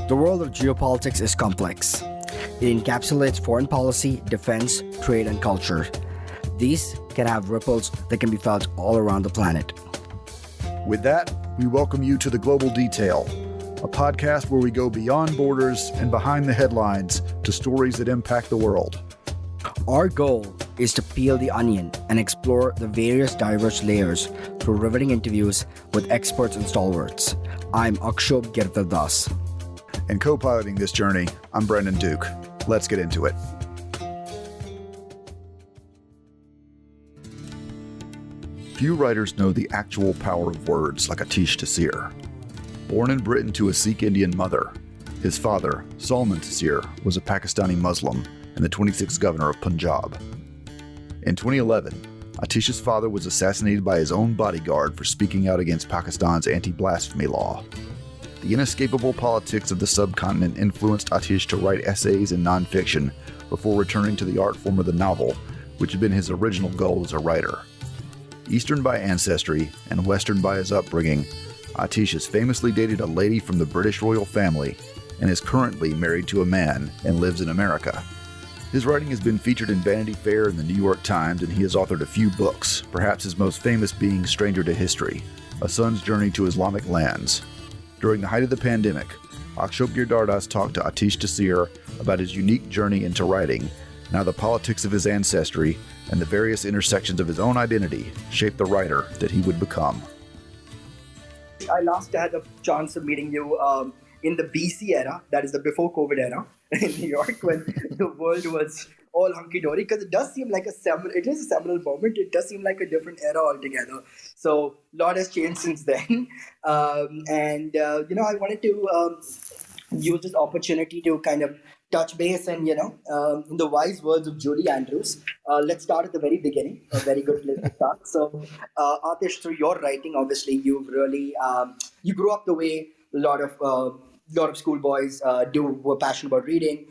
The world of geopolitics is complex. It encapsulates foreign policy, defense, trade, and culture. These can have ripples that can be felt all around the planet. With that, we welcome you to The Global Detail, a podcast where we go beyond borders and behind the headlines to stories that impact the world. Our goal is to peel the onion and explore the various diverse layers through riveting interviews with experts and stalwarts. I'm Akshobh Giridharadas. And co-piloting this journey, I'm Brendan Duke. Let's get into it. Few writers know the actual power of words like Aatish Taseer. Born in Britain to a Sikh Indian mother, his father, Salman Taseer, was a Pakistani Muslim and the 26th governor of Punjab. In 2011, Aatish's father was assassinated by his own bodyguard for speaking out against Pakistan's anti-blasphemy law. The inescapable politics of the subcontinent influenced Aatish to write essays and nonfiction before returning to the art form of the novel, which had been his original goal as a writer. Eastern by ancestry and Western by his upbringing, Aatish has famously dated a lady from the British royal family and is currently married to a man and lives in America. His writing has been featured in Vanity Fair and the New York Times, and he has authored a few books, perhaps his most famous being Stranger to History, A Son's Journey to Islamic Lands. During the height of the pandemic, Akshobh Giridharadas talked to Aatish Taseer about his unique journey into writing, and how the politics of his ancestry and the various intersections of his own identity shaped the writer that he would become. I last had the chance of meeting you in the BC era, that is the before COVID era, in New York, when the world was all hunky-dory, because it does seem like it is a seminal moment. It does seem like a different era altogether. So a lot has changed since then. I wanted to use this opportunity to kind of touch base and, in the wise words of Julie Andrews, let's start at the very beginning, a very good place to start. So, Aatish, through your writing, obviously, you've really, you grew up the way a lot of schoolboys were passionate about reading.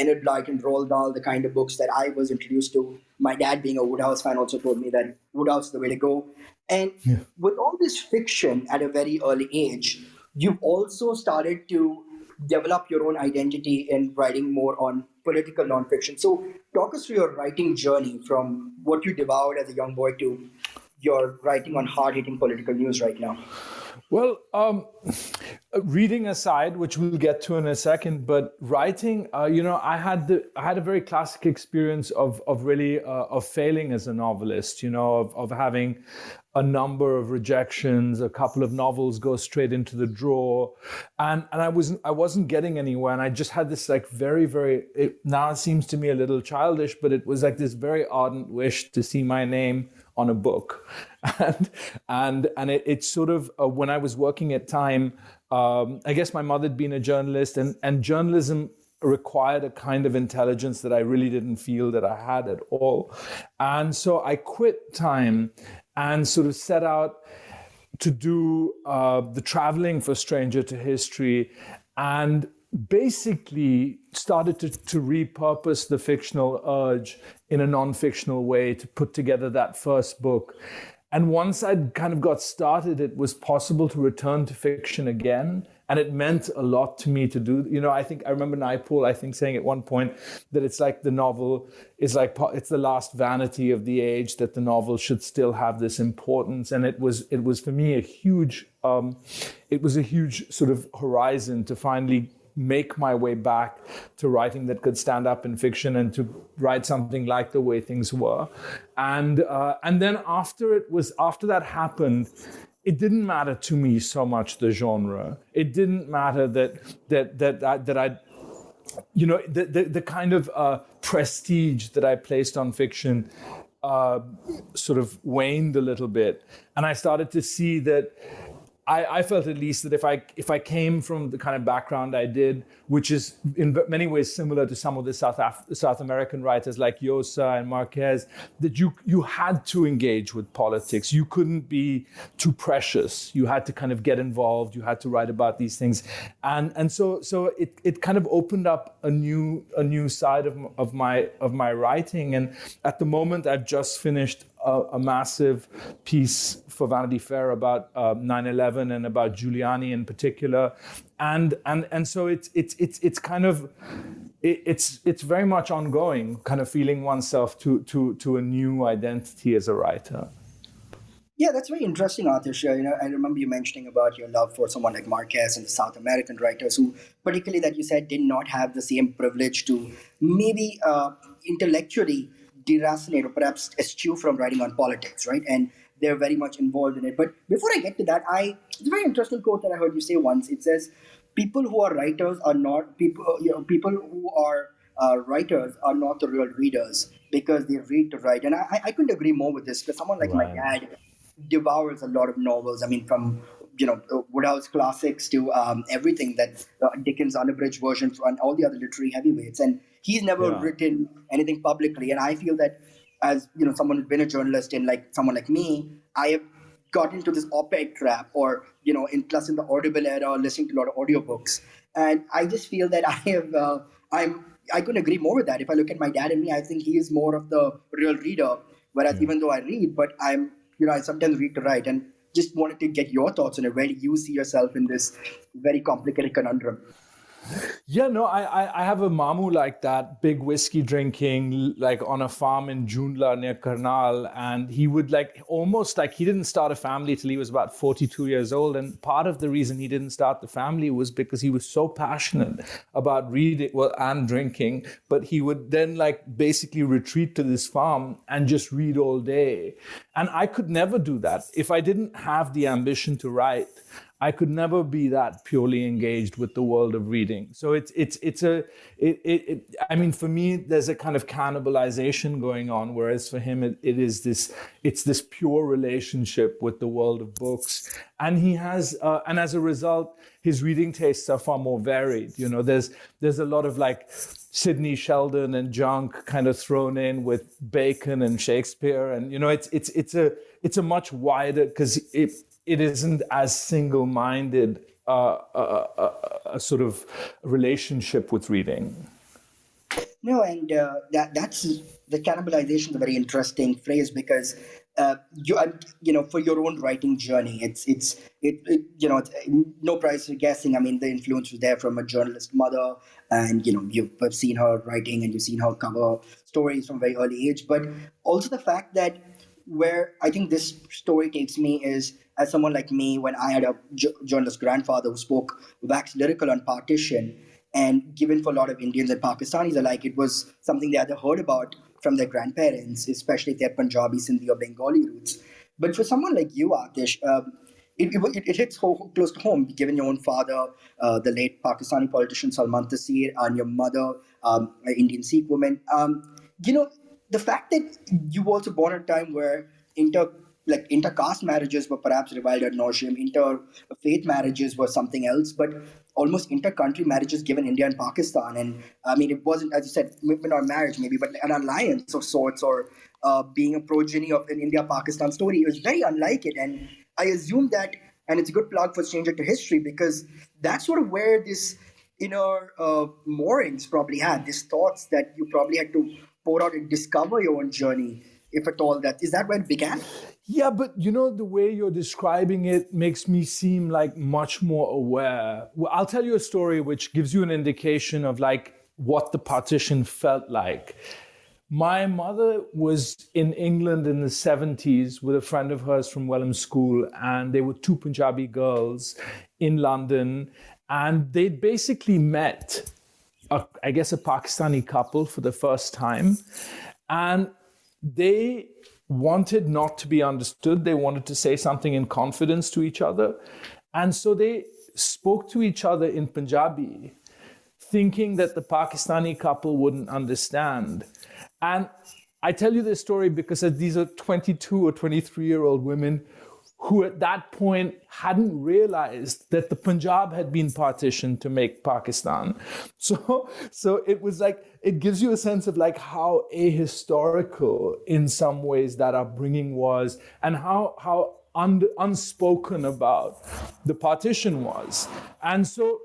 Enid Blyton and Roald Dahl, the kind of books that I was introduced to. My dad, being a Woodhouse fan, also told me that Woodhouse is the way to go. And with all this fiction at a very early age, you've also started to develop your own identity in writing more on political nonfiction. So talk us through your writing journey from what you devoured as a young boy to your writing on hard-hitting political news right now. Well, reading aside, which we'll get to in a second, but writing, I had a very classic experience of failing as a novelist, of having a number of rejections, a couple of novels go straight into the drawer, and I wasn't getting anywhere, and I just had this like now it seems to me a little childish, but it was like this very ardent wish to see my name on a book, and it sort of when I was working at Time, I guess my mother had been a journalist, and journalism required a kind of intelligence that I really didn't feel that I had at all, and so I quit Time and sort of set out to do the traveling for Stranger to History, and basically started to repurpose the fictional urge in a non-fictional way to put together that first book. And once I'd kind of got started, it was possible to return to fiction again. And it meant a lot to me to do, I remember Naipaul, saying at one point that it's like the novel is like, it's the last vanity of the age, that the novel should still have this importance. And it was for me a huge sort of horizon to finally make my way back to writing that could stand up in fiction and to write something like The Way Things Were. And then after that happened, it didn't matter to me so much the genre. It didn't matter that I the kind of prestige that I placed on fiction sort of waned a little bit, and I started to see that I felt at least that if I came from the kind of background I did, which is in many ways similar to some of the South American writers like Llosa and Marquez, that you had to engage with politics. You couldn't be too precious. You had to kind of get involved. You had to write about these things, and so it kind of opened up a new side of my writing. And at the moment, I've just finished a massive piece for Vanity Fair about 9/11 and about Giuliani in particular. and so it's kind of it's very much ongoing, kind of feeling oneself to a new identity as a writer. Yeah, that's very interesting, Aatish. I remember you mentioning about your love for someone like Marquez and the South American writers who, particularly that you said, did not have the same privilege to maybe intellectually deracinate or perhaps eschew from writing on politics, right? And they're very much involved in it. But before I get to that, it's a very interesting quote that I heard you say once. It says, "People who are writers are not people. People who are writers are not the real readers because they read to write." And I couldn't agree more with this because someone like my dad devours a lot of novels. I mean, from Woodhouse classics to everything that Dickens' unabridged version and all the other literary heavyweights. And he's never written anything publicly. And I feel that as someone who's been a journalist and like someone like me, I have got into this op-ed trap, or in the Audible era, listening to a lot of audiobooks. And I just feel that I couldn't agree more with that. If I look at my dad and me, I think he is more of the real reader. Whereas even though I read, but I sometimes read to write, and just wanted to get your thoughts on it. Where do you see yourself in this very complicated conundrum? Yeah, no, I have a mamu like that, big whiskey drinking, like on a farm in Joonla near Karnal. And he would almost he didn't start a family till he was about 42 years old. And part of the reason he didn't start the family was because he was so passionate about reading and drinking. But he would then basically retreat to this farm and just read all day. And I could never do that. If I didn't have the ambition to write, I could never be that purely engaged with the world of reading. So I mean, for me, there's a kind of cannibalization going on, whereas for him, it's this pure relationship with the world of books. And he has, and as a result, his reading tastes are far more varied. There's a lot of Sidney Sheldon and junk kind of thrown in with Bacon and Shakespeare. And, it's a much wider, because it isn't as single-minded a sort of relationship with reading. No, and that's the cannibalization is a very interesting phrase because for your own writing journey, it's no price for guessing. I mean, the influence was there from a journalist mother, and you've seen her writing and you've seen her cover stories from a very early age. But also the fact that where I think this story takes me is, as someone like me, when I had a journalist grandfather who spoke wax lyrical on partition, and given for a lot of Indians and Pakistanis alike, it was something they either heard about from their grandparents, especially their Punjabi, Sindhi or Bengali roots. But for someone like you, Aatish, it hits close to home, given your own father, the late Pakistani politician Salman Taseer, and your mother, an Indian Sikh woman. The fact that you were also born at a time where intercaste marriages were perhaps reviled ad nauseum, interfaith marriages were something else, but almost inter-country marriages given India and Pakistan. And I mean, it wasn't, as you said, not marriage maybe, but an alliance of sorts, or being a progeny of an India-Pakistan story. It was very unlike it. And I assume that, and it's a good plug for Stranger to History, because that's sort of where this inner moorings probably had, these thoughts that you probably had to pour out and discover your own journey, if at all. Is that where it began? Yeah, but the way you're describing it makes me seem much more aware. Well, I'll tell you a story which gives you an indication of what the partition felt like. My mother was in England in the 70s with a friend of hers from Welham School, and they were two Punjabi girls in London, and they'd basically met a Pakistani couple for the first time, and they wanted not to be understood. They wanted to say something in confidence to each other. And so they spoke to each other in Punjabi, thinking that the Pakistani couple wouldn't understand. And I tell you this story because these are 22 or 23-year-old women who at that point hadn't realized that the Punjab had been partitioned to make Pakistan. So it was it gives you a sense of how ahistorical in some ways that upbringing was, and how unspoken about the partition was. And so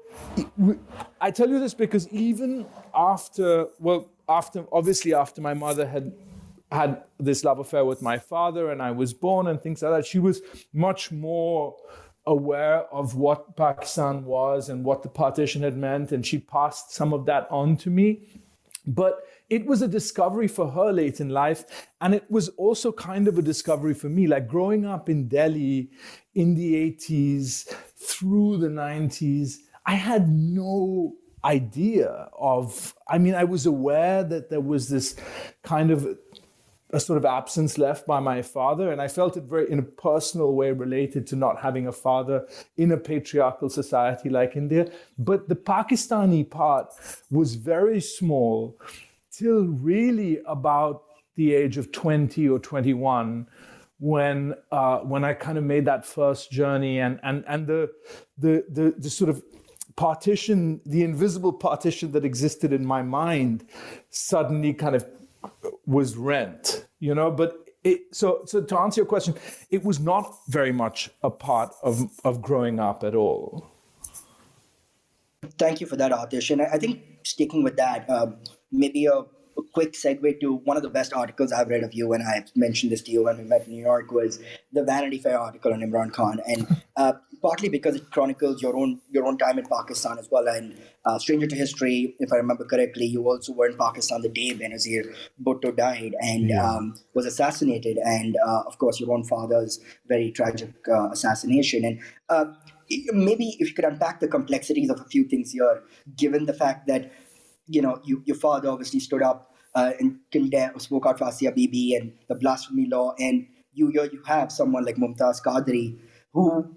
I tell you this because even after my mother had this love affair with my father and I was born and things like that, she was much more aware of what Pakistan was and what the partition had meant, and she passed some of that on to me. But it was a discovery for her late in life, and it was also kind of a discovery for me. Like growing up in Delhi in the 80s through the 90s, I had no idea of, I mean, I was aware that there was this kind of a sort of absence left by my father, and I felt it very in a personal way related to not having a father in a patriarchal society like India. But the Pakistani part was very small till really about the age of 20 or 21, when I kind of made that first journey, and the sort of partition, the invisible partition that existed in my mind suddenly kind of was rent, but so to answer your question, it was not very much a part of growing up at all. Thank you for that, Aatish. And I think sticking with that, maybe a quick segue to one of the best articles I've read of you, and I mentioned this to you when we met in New York, was the Vanity Fair article on Imran Khan. And partly because it chronicles your own time in Pakistan as well. And stranger to history, if I remember correctly, you also were in Pakistan the day Benazir Bhutto died and was assassinated. And of course, your own father's very tragic assassination. And maybe if you could unpack the complexities of a few things here, given the fact that your father obviously stood up and spoke out for Asia Bibi and the blasphemy law, and you have someone like Mumtaz Qadri, who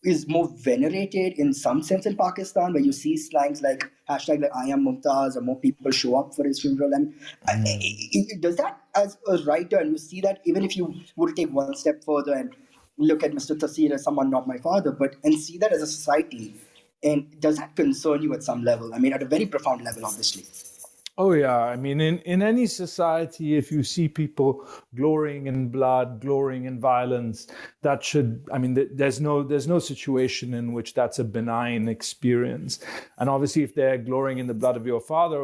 is more venerated in some sense in Pakistan, where you see slangs like hashtag like I am Mumtaz, or more people show up for his funeral. And does that, as a writer, and you see that, even if you were to take one step further and look at Mr. Taseer as someone not my father, and see that as a society, and does that concern you at some level? I mean, at a very profound level, obviously. Oh, yeah. I mean, in any society, if you see people glorying in blood, glorying in violence, that should, I mean, there's no situation in which that's a benign experience. And obviously, if they're glorying in the blood of your father,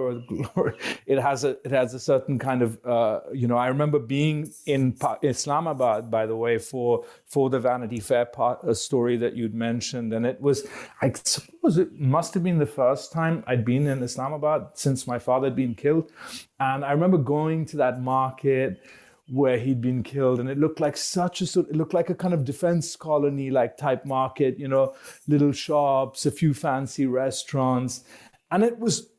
or it has a certain kind of, I remember being in Islamabad, by the way, for the Vanity Fair story that you'd mentioned. And it was, I suppose it must have been the first time I'd been in Islamabad since my father had been killed. And I remember going to that market where he'd been killed, and it looked like it looked like a kind of defense colony like type market, little shops, a few fancy restaurants. And it was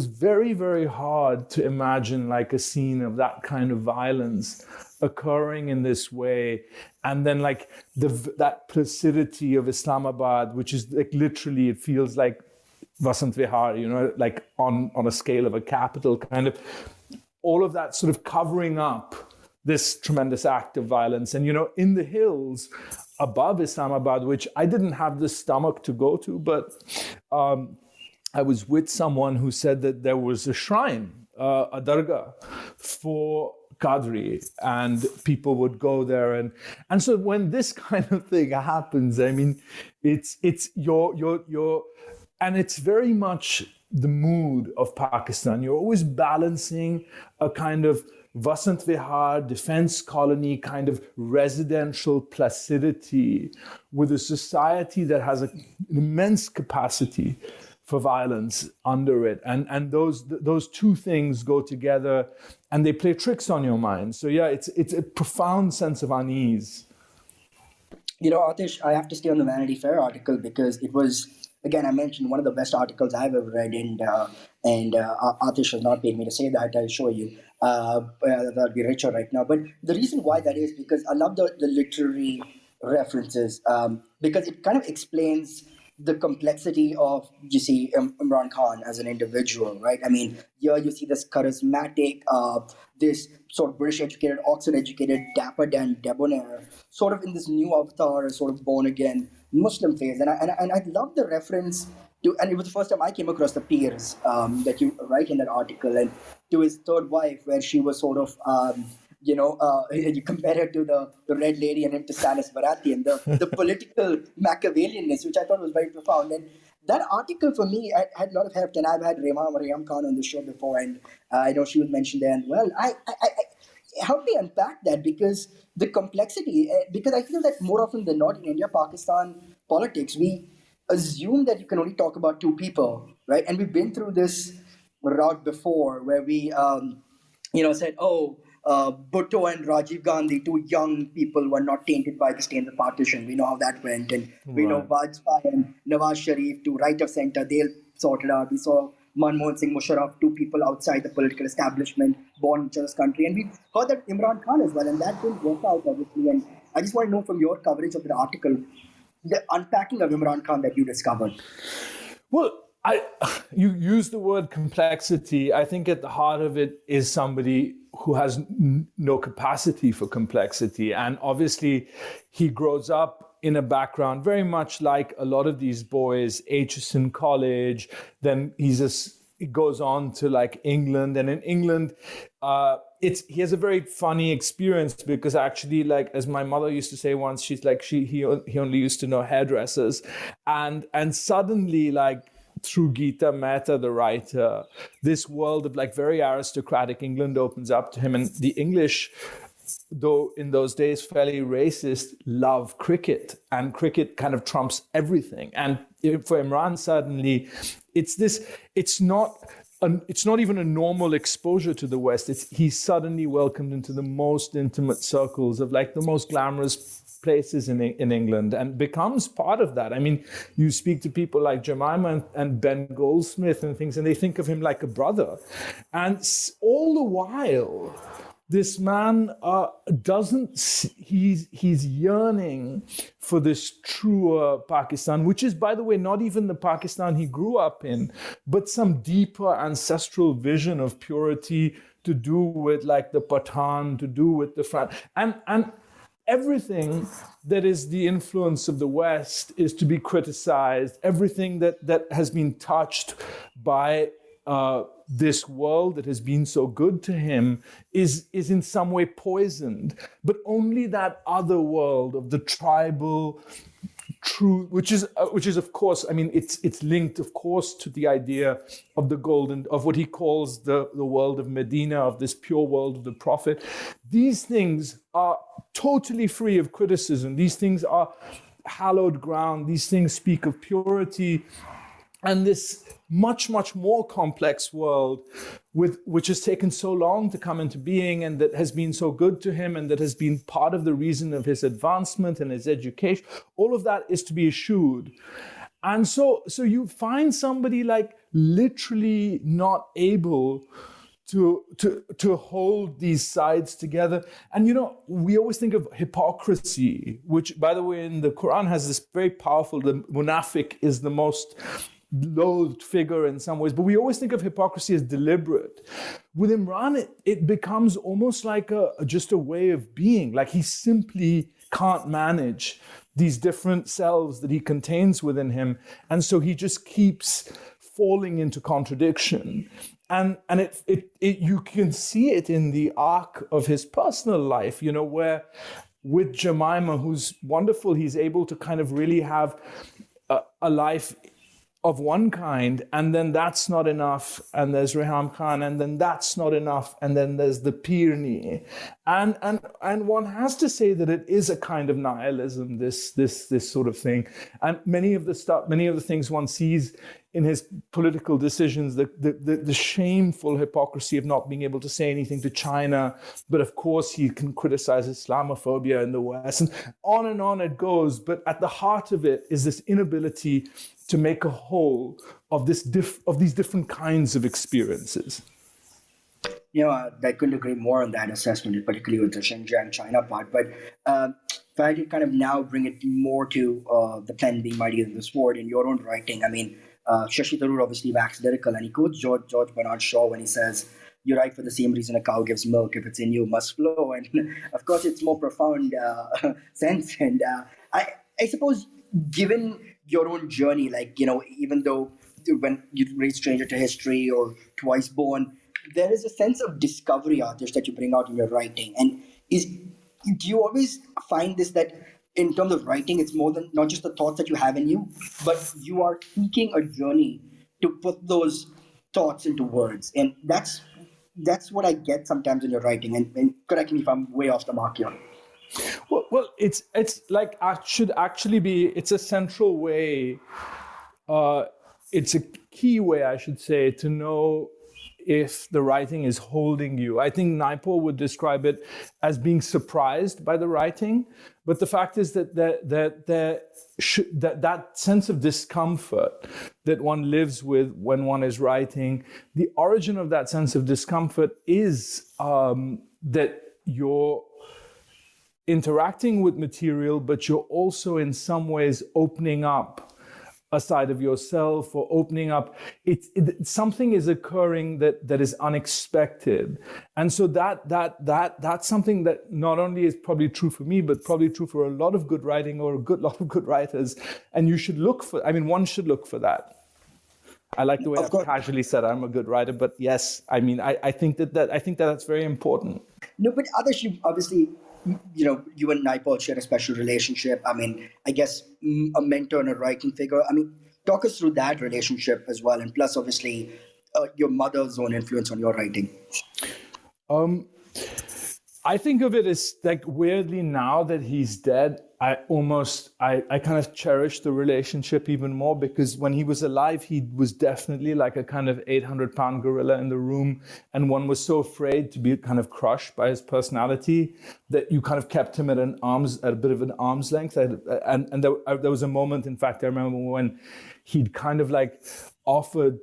very, very hard to imagine like a scene of that kind of violence occurring in this way. And then like that placidity of Islamabad, which is like literally, it feels like Vasant Vihar, like on a scale of a capital, kind of all of that sort of covering up this tremendous act of violence. And, in the hills above Islamabad, which I didn't have the stomach to go to, but I was with someone who said that there was a shrine, a dargah for Qadri, and people would go there. And so when this kind of thing happens, I mean, it's your and it's very much the mood of Pakistan. You're always balancing a kind of Vasant Vihar, defense colony, kind of residential placidity with a society that has an immense capacity for violence under it. And those two things go together, and they play tricks on your mind. So yeah, it's a profound sense of unease. Aatish, I have to stay on the Vanity Fair article because it was, again, I mentioned one of the best articles I've ever read, and Aatish has not paid me to say that, I'll show you. That'll be richer right now. But the reason why that is because I love the literary references, because it kind of explains the complexity of, Imran Khan as an individual, right? I mean, here you see this charismatic, this sort of British-educated, Oxford-educated, dapper Dan debonair, sort of in this new avatar, sort of born-again Muslim phase. And I love the reference to, and it was the first time I came across the peers that you write in that article, and to his third wife, where she was sort of, you compare her to the Red Lady and him to Sanis Bharati, and the political Machiavellianness, which I thought was very profound. And that article for me had a lot of heft, and I've had Mariam Khan on the show before, and I know she was mentioned there. And well, help me unpack that, because the complexity, because I feel that more often than not in India Pakistan politics, we assume that you can only talk about two people, right? And we've been through this route before where we said, oh, Bhutto and Rajiv Gandhi, two young people, were not tainted by the stains of partition. We know how that went. And we know Vajpayee and Nawaz Sharif, to right of center, they'll sort it out. We saw Manmohan Singh, Musharraf, two people outside the political establishment, born in each other's country. And we heard that Imran Khan as well, and that didn't work out, obviously. And I just want to know from your coverage of the article, the unpacking of Imran Khan that you discovered. Well, you use the word complexity. I think at the heart of it is somebody who has no capacity for complexity. And obviously, he grows up in a background very much like a lot of these boys, Aitchison College. Then he goes on to like England. And in England, he has a very funny experience, because actually, like, as my mother used to say once, she's like, he only used to know hairdressers. And suddenly, like, through Gita Mehta, the writer, this world of like very aristocratic England opens up to him. And the English, though in those days fairly racist, love cricket, and cricket kind of trumps everything. And for Imran, suddenly, it's not even a normal exposure to the West. He's suddenly welcomed into the most intimate circles of like the most glamorous places in England, and becomes part of that. I mean, you speak to people like Jemima and Ben Goldsmith and things, and they think of him like a brother. And all the while, this man he's yearning for this truer Pakistan, which is, by the way, not even the Pakistan he grew up in, but some deeper ancestral vision of purity to do with like the Pathan, to do with the Fran. And everything that is the influence of the West is to be criticized. Everything that has been touched by this world that has been so good to him is in some way poisoned. But only that other world of the tribal truth, which is of course, I mean, it's linked, of course, to the idea of the golden, of what he calls the world of Medina, of this pure world of the Prophet. These things are totally free of criticism. These things are hallowed ground. These things speak of purity. And this much, much more complex world, which has taken so long to come into being, and that has been so good to him, and that has been part of the reason of his advancement and his education, all of that is to be eschewed. And so you find somebody like literally not able to hold these sides together. And, you know, we always think of hypocrisy, which, by the way, in the Quran has this very powerful, the munafiq is the most loathed figure in some ways, but we always think of hypocrisy as deliberate. With Imran, it becomes almost like just a way of being, like he simply can't manage these different selves that he contains within him, and so he just keeps falling into contradiction. And you can see it in the arc of his personal life, you know, where with Jemima, who's wonderful, he's able to kind of really have a life of one kind, and then that's not enough, and there's Reham Khan, and then that's not enough, and then there's the Pirni, and one has to say that it is a kind of nihilism, this sort of thing, and many of the things one sees in his political decisions, the shameful hypocrisy of not being able to say anything to China, but of course he can criticize Islamophobia in the West, and on it goes. But at the heart of it is this inability to make a whole of these different kinds of experiences. You know, I couldn't agree more on that assessment, particularly with the Xinjiang China part. But if I could kind of now bring it more to the pen being mightier than the sword in your own writing, I mean, Shashi Tharoor obviously waxed lyrical, and he quotes George Bernard Shaw when he says, "You write for the same reason a cow gives milk. If it's in you, it must flow." And of course, it's more profound sense. And I suppose, given your own journey, like, you know, even though when you read Stranger to History or Twice Born, there is a sense of discovery, Aatish, that you bring out in your writing. And do you always find this, that in terms of writing, it's more than not just the thoughts that you have in you, but you are seeking a journey to put those thoughts into words? And that's that's what I get sometimes in your writing. And correct me if I'm way off the mark here. Well, it's like should actually be. It's a central way. It's a key way, I should say, to know if the writing is holding you. I think Naipaul would describe it as being surprised by the writing, but the fact is that that sense of discomfort that one lives with when one is writing, the origin of that sense of discomfort is that you're interacting with material, but you're also in some ways opening up a side of yourself, or opening up, something is occurring that is unexpected. And so that's something that not only is probably true for me, but probably true for a lot of good writing or a lot of good writers. And you should one should look for that. I like the way I've casually said I'm a good writer, but yes, I think that's very important. No, but Aatish, you obviously, you and Naipaul share a special relationship. I guess a mentor and a writing figure. Talk us through that relationship as well. And plus, obviously, your mother's own influence on your writing. I think of it as like, weirdly, now that he's dead, I kind of cherish the relationship even more, because when he was alive, he was definitely like a kind of 800-pound gorilla in the room. And one was so afraid to be kind of crushed by his personality that you kind of kept him at a bit of an arm's length. And there was a moment, in fact, I remember when he'd kind of like offered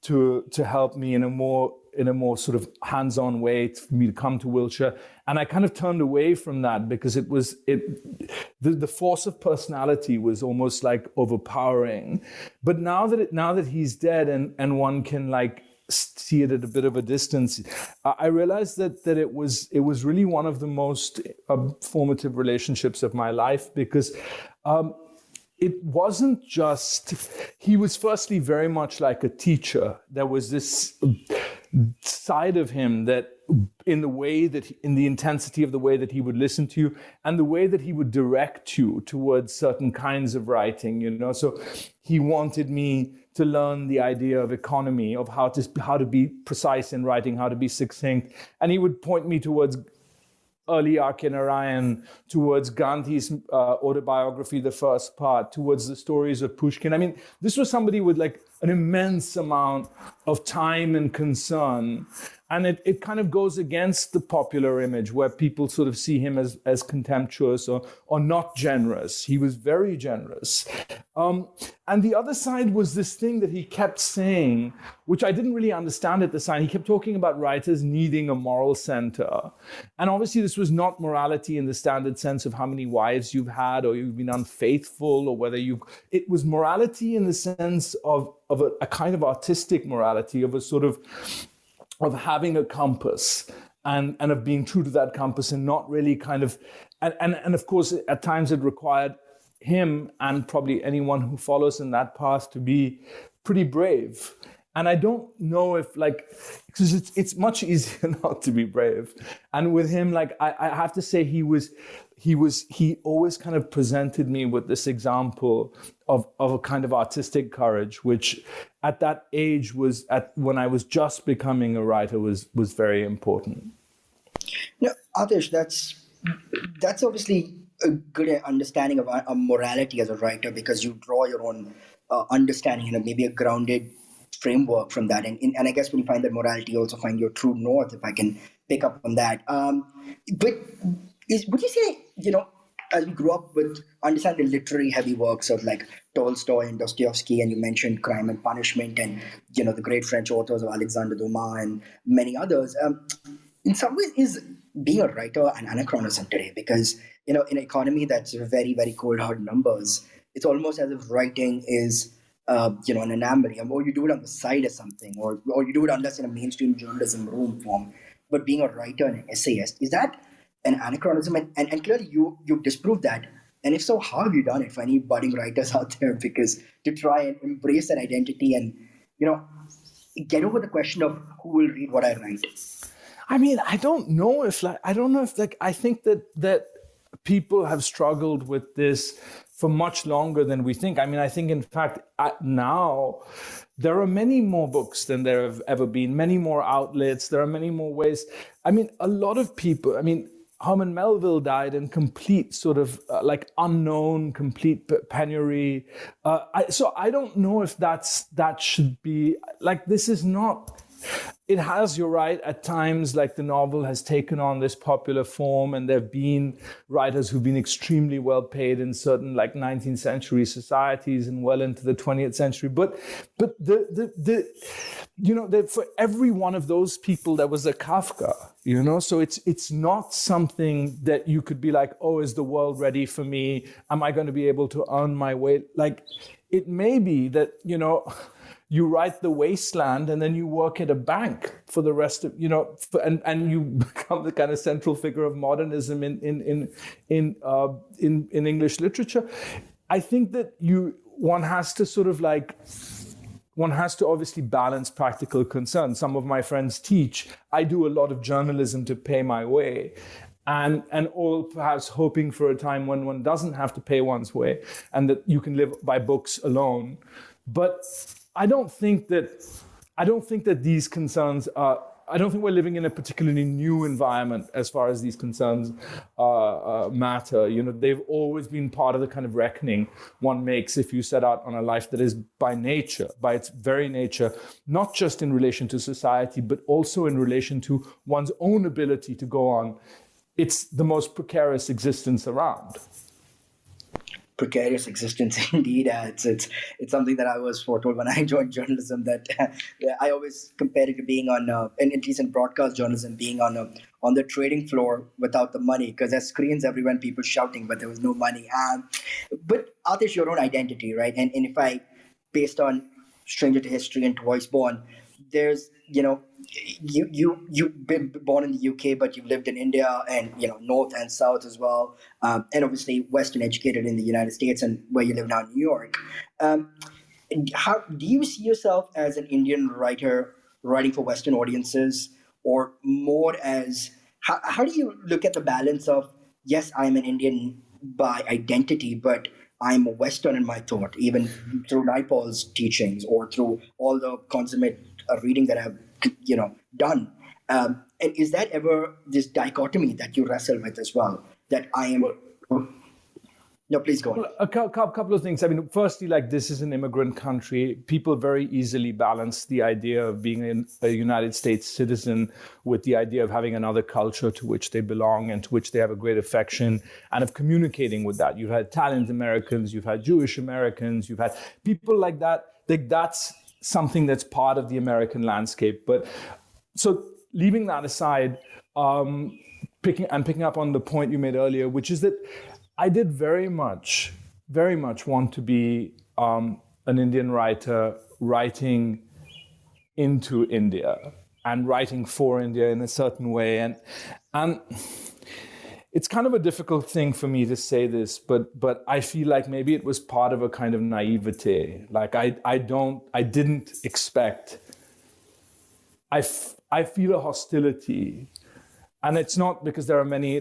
to help me in a more sort of hands-on way for me to come to Wiltshire. And I kind of turned away from that because the force of personality was almost like overpowering. But now that he's dead and one can like see it at a bit of a distance, I realized that it was really one of the most formative relationships of my life, because it wasn't just, he was firstly very much like a teacher. There was this side of him that in the intensity of the way that he would listen to you and the way that he would direct you towards certain kinds of writing, So he wanted me to learn the idea of economy, of how to be precise in writing, how to be succinct. And he would point me towards early R.K. Narayan, towards Gandhi's autobiography, the first part, towards the stories of Pushkin. This was somebody with like an immense amount of time and concern. And it kind of goes against the popular image where people sort of see him as contemptuous or not generous. He was very generous. And the other side was this thing that he kept saying, which I didn't really understand at the time. He kept talking about writers needing a moral center. And obviously this was not morality in the standard sense of how many wives you've had or you've been unfaithful or whether it was morality in the sense of a kind of artistic morality, of a sort of having a compass and of being true to that compass and not really kind of, and of course at times it required him and probably anyone who follows in that path to be pretty brave. And I don't know if because it's much easier not to be brave. And with him, I have to say he always kind of presented me with this example of a kind of artistic courage, which at that age when I was just becoming a writer was very important. No, Aatish, that's obviously a good understanding of a morality as a writer, because you draw your own understanding and maybe a grounded framework from that. And I guess when you find that morality, you also find your true north, if I can pick up on that. But would you say, as we grew up with understanding the literary heavy works of like Tolstoy and Dostoevsky, and you mentioned Crime and Punishment and, the great French authors of Alexandre Dumas and many others, in some ways is being a writer an anachronism today, because, in an economy that's very, very cold hard numbers, it's almost as if writing is, an anomaly, or you do it on the side of something, or you do it unless in a mainstream journalism room form. But being a writer and an essayist, is that an anachronism? And clearly you've disproved that. And if so, how have you done it for any budding writers out there? Because to try and embrace that identity and, get over the question of who will read what I write. I don't know if I think that people have struggled with this for much longer than we think. I mean, I think, in fact, now there are many more books than there have ever been, many more outlets. There are many more ways. I mean, a lot of people, I mean, Herman Melville died in complete sort of unknown, complete penury. So I don't know if that should be, this is not, it has, you're right, at times the novel has taken on this popular form, and there have been writers who've been extremely well paid in certain 19th century societies and well into the 20th century. But for every one of those people, there was a Kafka, so it's not something that you could be like, oh, is the world ready for me? Am I going to be able to earn my way? It may be that, you write The Wasteland and then you work at a bank for the rest of, and you become the kind of central figure of modernism in English literature. I think that one has to obviously balance practical concerns. Some of my friends teach. I do a lot of journalism to pay my way. And all perhaps hoping for a time when one doesn't have to pay one's way and that you can live by books alone. But I don't think that these concerns are, I don't think we're living in a particularly new environment as far as these concerns matter. They've always been part of the kind of reckoning one makes if you set out on a life that is by its very nature, not just in relation to society, but also in relation to one's own ability to go on. It's the most precarious existence around. Precarious existence indeed. It's something that I was foretold when I joined journalism, that I always compare it to being on, and at least in broadcast journalism, being on the trading floor without the money, because there's screens everywhere and people shouting, but there was no money. But Aatish, your own identity, right? And if I, based on Stranger to History and Twice Born, there's, you've been born in the UK, but you've lived in India and, North and South as well. And obviously Western educated in the United States, and where you live now in New York. How do you see yourself as an Indian writer writing for Western audiences, or more as, how do you look at the balance of, yes, I'm an Indian by identity, but I'm a Western in my thought, even through Naipaul's teachings or through all the consummate reading that I've done. And is that ever this dichotomy that you wrestle with as well? That I am. No, please go on. Well, a couple of things. I mean, firstly, this is an immigrant country. People very easily balance the idea of being a United States citizen with the idea of having another culture to which they belong and to which they have a great affection, and of communicating with that. You've had Italian Americans, you've had Jewish Americans, you've had people like that. That's something that's part of the American landscape. But so leaving that aside, picking up on the point you made earlier, which is that I did very much want to be an Indian writer writing into India and writing for India in a certain way. And it's kind of a difficult thing for me to say this, but I feel like maybe it was part of a kind of naivete. I didn't expect. I feel a hostility. And it's not because there are many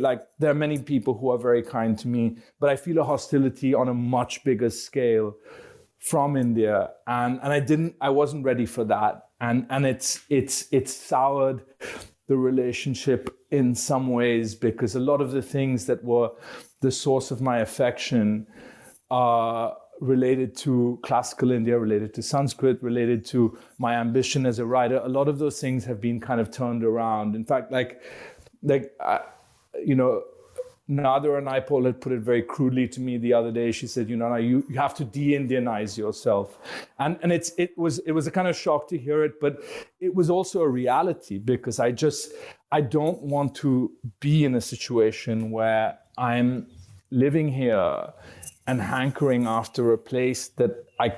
people who are very kind to me, but I feel a hostility on a much bigger scale from India. And I wasn't ready for that. And it's soured the relationship in some ways, because a lot of the things that were the source of my affection related to classical India, related to Sanskrit, related to my ambition as a writer. A lot of those things have been kind of turned around. In fact, Nader Naipaul had put it very crudely to me the other day. She said, you have to de-Indianize yourself. And it was a kind of shock to hear it, but it was also a reality, because I don't want to be in a situation where I'm living here and hankering after a place that I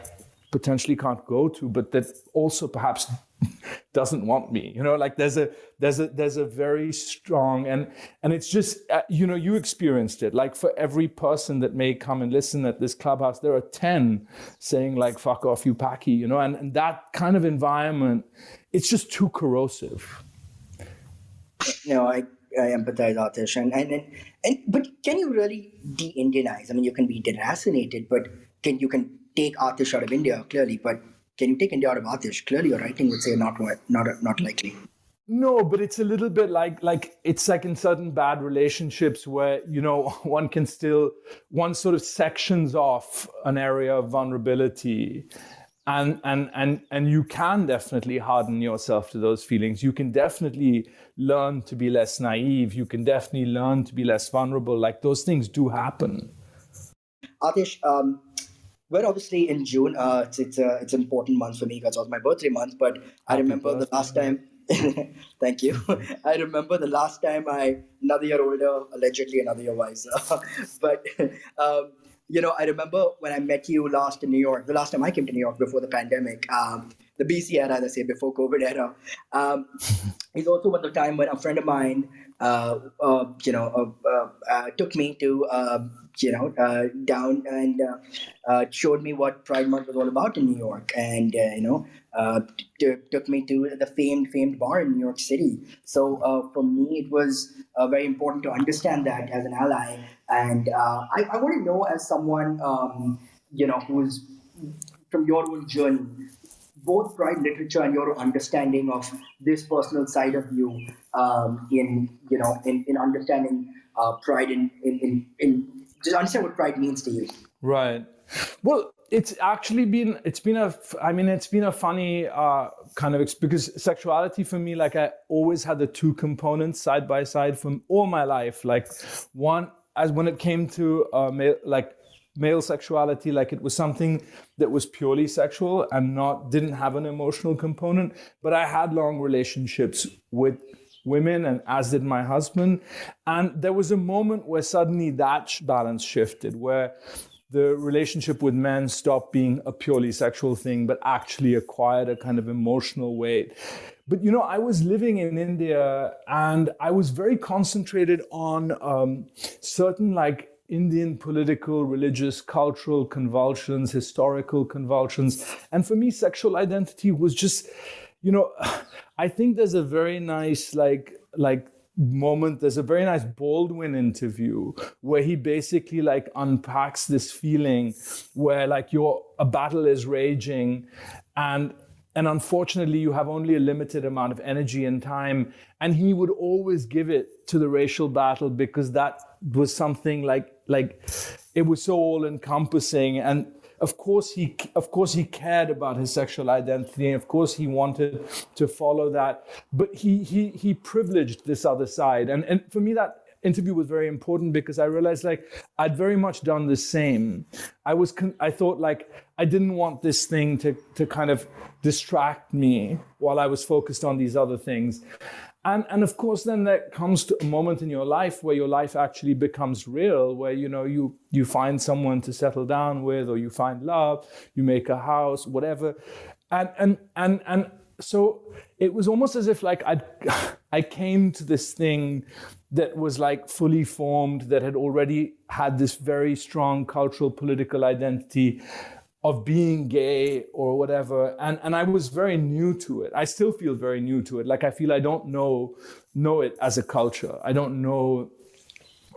potentially can't go to, but that also perhaps doesn't want me. There's a very strong, and it's just, you experienced it. For every person that may come and listen at this clubhouse, there are 10 saying fuck off, you Paki, and that kind of environment, it's just too corrosive. empathize, Aatish. But can you really de-Indianize? I mean, you can be deracinated, but you can take Aatish out of India, clearly. But can you take India out of Aatish? Clearly, your writing would say not likely. No, but it's a little bit like it's like in certain bad relationships where, you know, one sort of sections off an area of vulnerability. And you can definitely harden yourself to those feelings. You can definitely learn to be less naive. You can definitely learn to be less vulnerable. Like, those things do happen. Aatish, we're obviously in June. It's an important month for me because it was my birthday month. But I remember the last time. Thank you. I remember the last time another year older, allegedly another year wiser. But I remember when I met you last in New York. The last time I came to New York before the pandemic, the BC era, as I say, before COVID era, is also at the time when a friend of mine, took me to down and showed me what Pride Month was all about in New York, and took me to the famed bar in New York City. So for me, it was very important to understand that as an ally, and I want to know, as someone who's from your own journey, both Pride literature and your understanding of this personal side of you in understanding Pride in just understand what Pride means to you. Right. Well, it's been a funny kind of, because sexuality for me, like, I always had the two components side by side from all my life. Like, one, as when it came to male sexuality, like, it was something that was purely sexual and didn't have an emotional component. But I had long relationships with women, and as did my husband. And there was a moment where suddenly that balance shifted, where the relationship with men stopped being a purely sexual thing, but actually acquired a kind of emotional weight. But, I was living in India, and I was very concentrated on certain, like, Indian political, religious, cultural convulsions, historical convulsions. And for me, sexual identity was just, I think there's a very nice, like moment. There's a very nice Baldwin interview where he basically, like, unpacks this feeling where, like, a battle is raging, and unfortunately you have only a limited amount of energy and time. And he would always give it to the racial battle, because that was something like it was so all encompassing. And of course he cared about his sexual identity, and of course he wanted to follow that, but he privileged this other side. And for me, that interview was very important, because I realized, like, I'd very much done the same. I thought, like, I didn't want this thing to kind of distract me while I was focused on these other things. And of course, then there comes to a moment in your life where your life actually becomes real, where, you find someone to settle down with, or you find love, you make a house, whatever. And so it was almost as if, like, I came to this thing that was, like, fully formed, that had already had this very strong cultural, political identity of being gay or whatever. And I was very new to it. I still feel very new to it. Like, I feel I don't know it as a culture. I don't know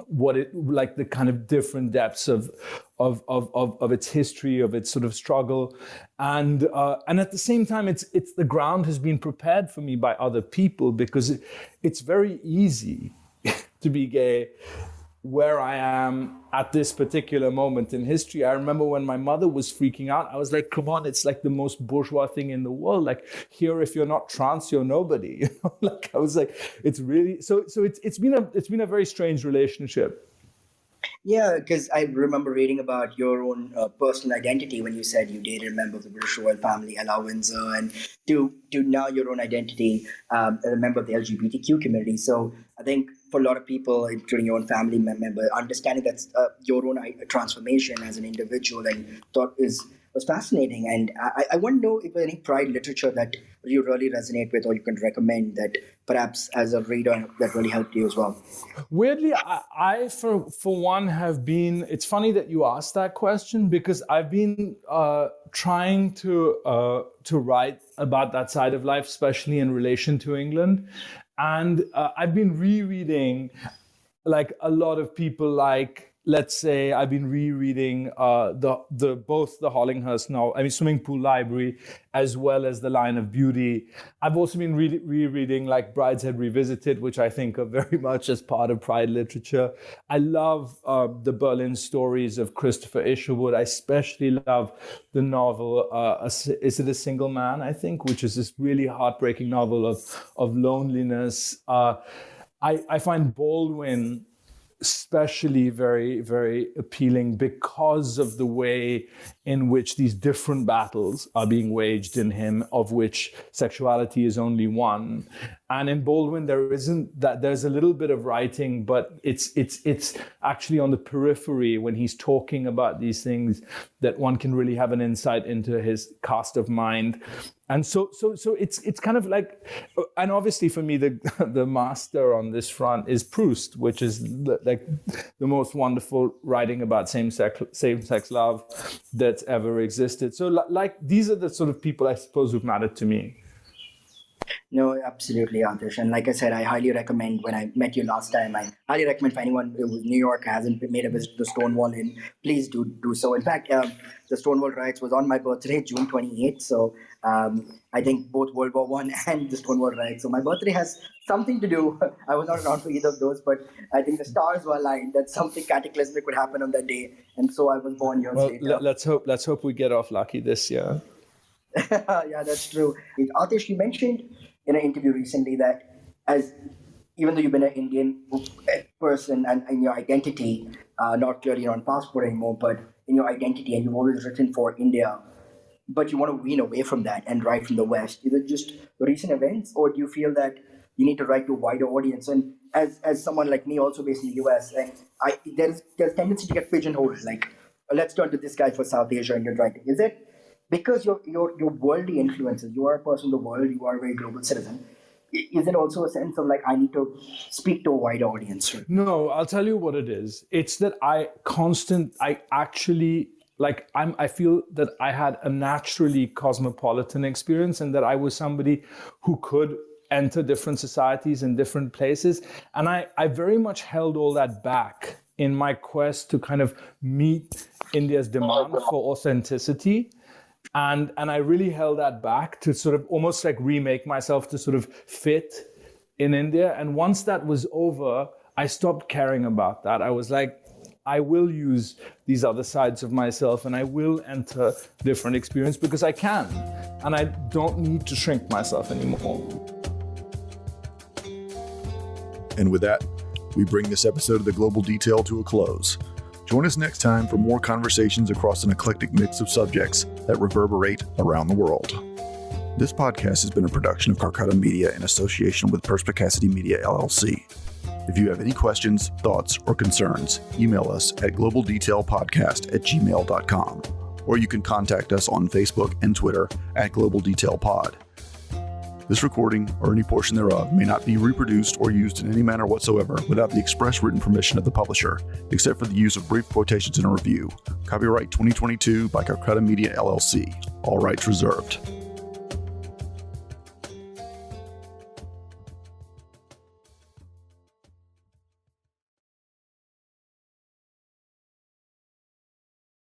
what it, like, the kind of different depths of its history, of its sort of struggle. And at the same time, it's the ground has been prepared for me by other people, because it's very easy to be gay where I am at this particular moment in history. I remember when my mother was freaking out, I was like, come on, it's like the most bourgeois thing in the world. Like, here, if you're not trans, you're nobody. Like, I was like, it's really, so it's been a very strange relationship. Yeah, because I remember reading about your own personal identity when you said you dated a member of the British royal family, Ella Windsor, and to now your own identity as a member of the LGBTQ community. So I think for a lot of people, including your own family member, understanding that's your own transformation as an individual and thought was fascinating. And I want to know if there's any Pride literature that you really resonate with, or you can recommend that perhaps as a reader that really helped you as well. Weirdly, I for one have been, it's funny that you asked that question, because I've been trying to write about that side of life, especially in relation to England. And I've been rereading like a lot of people, like, let's say I've been rereading both the Hollinghurst novel, Swimming Pool Library, as well as The Line of Beauty. I've also been rereading like Brideshead Revisited, which I think of very much as part of Pride literature. I love the Berlin stories of Christopher Isherwood. I especially love the novel, Is It a Single Man, I think, which is this really heartbreaking novel of loneliness. I find Baldwin especially very, very appealing because of the way in which these different battles are being waged in him, of which sexuality is only one. And in Baldwin, there's a little bit of writing, but it's actually on the periphery when he's talking about these things that one can really have an insight into his cast of mind. And so it's kind of like, and obviously for me, the master on this front is Proust, which is like the most wonderful writing about same-sex love that's ever existed. So like these are the sort of people I suppose who've mattered to me. No, absolutely, Aatish. And like I said, I highly recommend, when I met you last time, I highly recommend for anyone who is New York hasn't made a visit to the Stonewall Inn, please do so. In fact, the Stonewall riots was on my birthday, June 28th. So I think both World War I and the Stonewall riots. So my birthday has something to do. I was not around for either of those, but I think the stars were aligned that something cataclysmic would happen on that day. And so I was born years later. Let's hope we get off lucky this year. Yeah, that's true. Aatish, you mentioned in an interview recently that even though you've been an Indian person and in your identity, not clearly on passport anymore, but in your identity, and you've always written for India, but you want to wean away from that and write from the West. Is it just the recent events, or do you feel that you need to write to a wider audience? And as someone like me, also based in the US, and there's tendency to get pigeonholed, like, let's turn to this guy for South Asia and you're writing. Is it because your worldly influences, you are a person of the world, you are a very global citizen, is it also a sense of like, I need to speak to a wider audience? No, I'll tell you what it is. It's that I feel that I had a naturally cosmopolitan experience, and that I was somebody who could enter different societies in different places. And I very much held all that back in my quest to kind of meet India's demand for authenticity. And I really held that back to sort of almost like remake myself to sort of fit in India. And once that was over, I stopped caring about that. I was like, I will use these other sides of myself and I will enter different experience because I can. And I don't need to shrink myself anymore. And with that, we bring this episode of The Global Detail to a close. Join us next time for more conversations across an eclectic mix of subjects that reverberate around the world. This podcast has been a production of Karkata Media in association with Perspicacity Media LLC. If you have any questions, thoughts, or concerns, email us at globaldetailpodcast@gmail.com, or you can contact us on Facebook and Twitter at Global Detail Pod. This recording, or any portion thereof, may not be reproduced or used in any manner whatsoever without the express written permission of the publisher, except for the use of brief quotations in a review. Copyright 2022 by Karkata Media LLC. All rights reserved.